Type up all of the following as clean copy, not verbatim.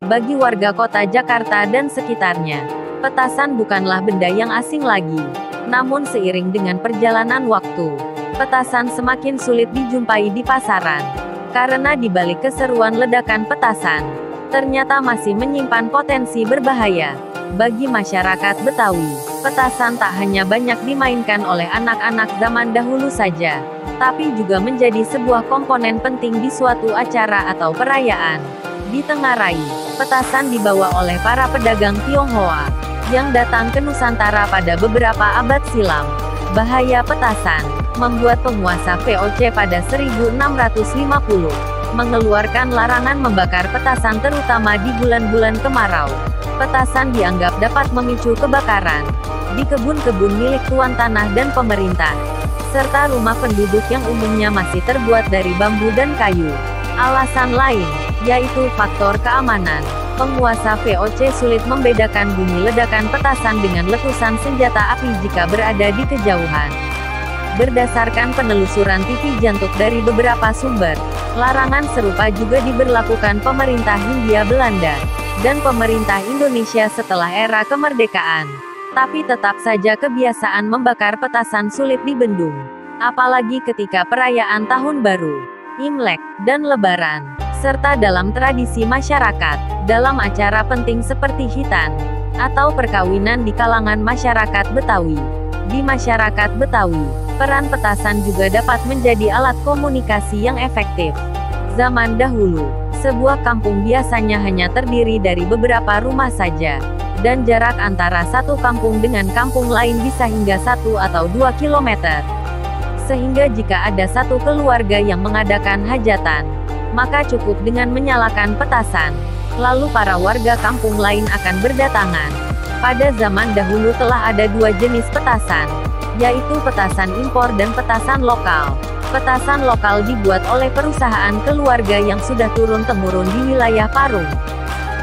Bagi warga kota Jakarta dan sekitarnya, petasan bukanlah benda yang asing lagi. Namun seiring dengan perjalanan waktu, petasan semakin sulit dijumpai di pasaran. Karena di balik keseruan ledakan petasan, ternyata masih menyimpan potensi berbahaya. Bagi masyarakat Betawi, petasan tak hanya banyak dimainkan oleh anak-anak zaman dahulu saja, tapi juga menjadi sebuah komponen penting di suatu acara atau perayaan. Di Tenggarai, petasan dibawa oleh para pedagang Tionghoa yang datang ke Nusantara pada beberapa abad silam. Bahaya petasan membuat penguasa VOC pada 1650 mengeluarkan larangan membakar petasan terutama di bulan-bulan kemarau. Petasan dianggap dapat memicu kebakaran di kebun-kebun milik tuan tanah dan pemerintah, serta rumah penduduk yang umumnya masih terbuat dari bambu dan kayu. Alasan lain, yaitu faktor keamanan. Penguasa VOC sulit membedakan bunyi ledakan petasan dengan letusan senjata api jika berada di kejauhan. Berdasarkan penelusuran TV Jantuk dari beberapa sumber, larangan serupa juga diberlakukan pemerintah Hindia Belanda dan pemerintah Indonesia setelah era kemerdekaan. Tapi tetap saja kebiasaan membakar petasan sulit dibendung, apalagi ketika perayaan Tahun Baru, Imlek, dan Lebaran, serta dalam tradisi masyarakat, dalam acara penting seperti hitan, atau perkawinan di kalangan masyarakat Betawi. Di masyarakat Betawi, peran petasan juga dapat menjadi alat komunikasi yang efektif. Zaman dahulu, sebuah kampung biasanya hanya terdiri dari beberapa rumah saja, dan jarak antara satu kampung dengan kampung lain bisa hingga 1 atau 2 kilometer. Sehingga jika ada satu keluarga yang mengadakan hajatan, maka cukup dengan menyalakan petasan, lalu para warga kampung lain akan berdatangan. Pada zaman dahulu telah ada dua jenis petasan, yaitu petasan impor dan petasan lokal. Petasan lokal dibuat oleh perusahaan keluarga yang sudah turun-temurun di wilayah Parung,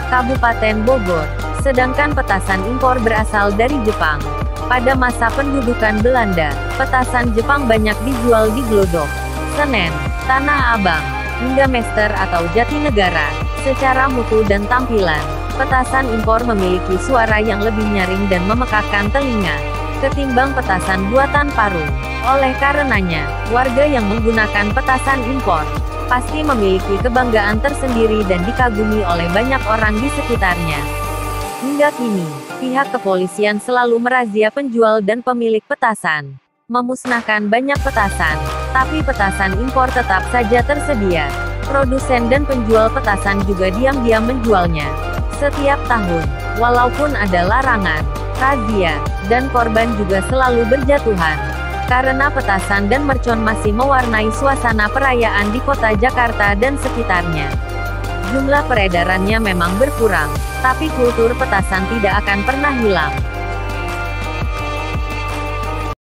Kabupaten Bogor, sedangkan petasan impor berasal dari Jepang. Pada masa pendudukan Belanda, petasan Jepang banyak dijual di Glodok, Senen, Tanah Abang, hingga Mester atau Jatinegara. Secara mutu dan tampilan, petasan impor memiliki suara yang lebih nyaring dan memekakkan telinga ketimbang petasan buatan Parung. Oleh karenanya, warga yang menggunakan petasan impor pasti memiliki kebanggaan tersendiri dan dikagumi oleh banyak orang di sekitarnya. Hingga kini, pihak kepolisian selalu merazia penjual dan pemilik petasan, memusnahkan banyak petasan, tapi petasan impor tetap saja tersedia. Produsen dan penjual petasan juga diam-diam menjualnya setiap tahun, walaupun ada larangan, razia, dan korban juga selalu berjatuhan. Karena petasan dan mercon masih mewarnai suasana perayaan di kota Jakarta dan sekitarnya. Jumlah peredarannya memang berkurang, tapi kultur petasan tidak akan pernah hilang.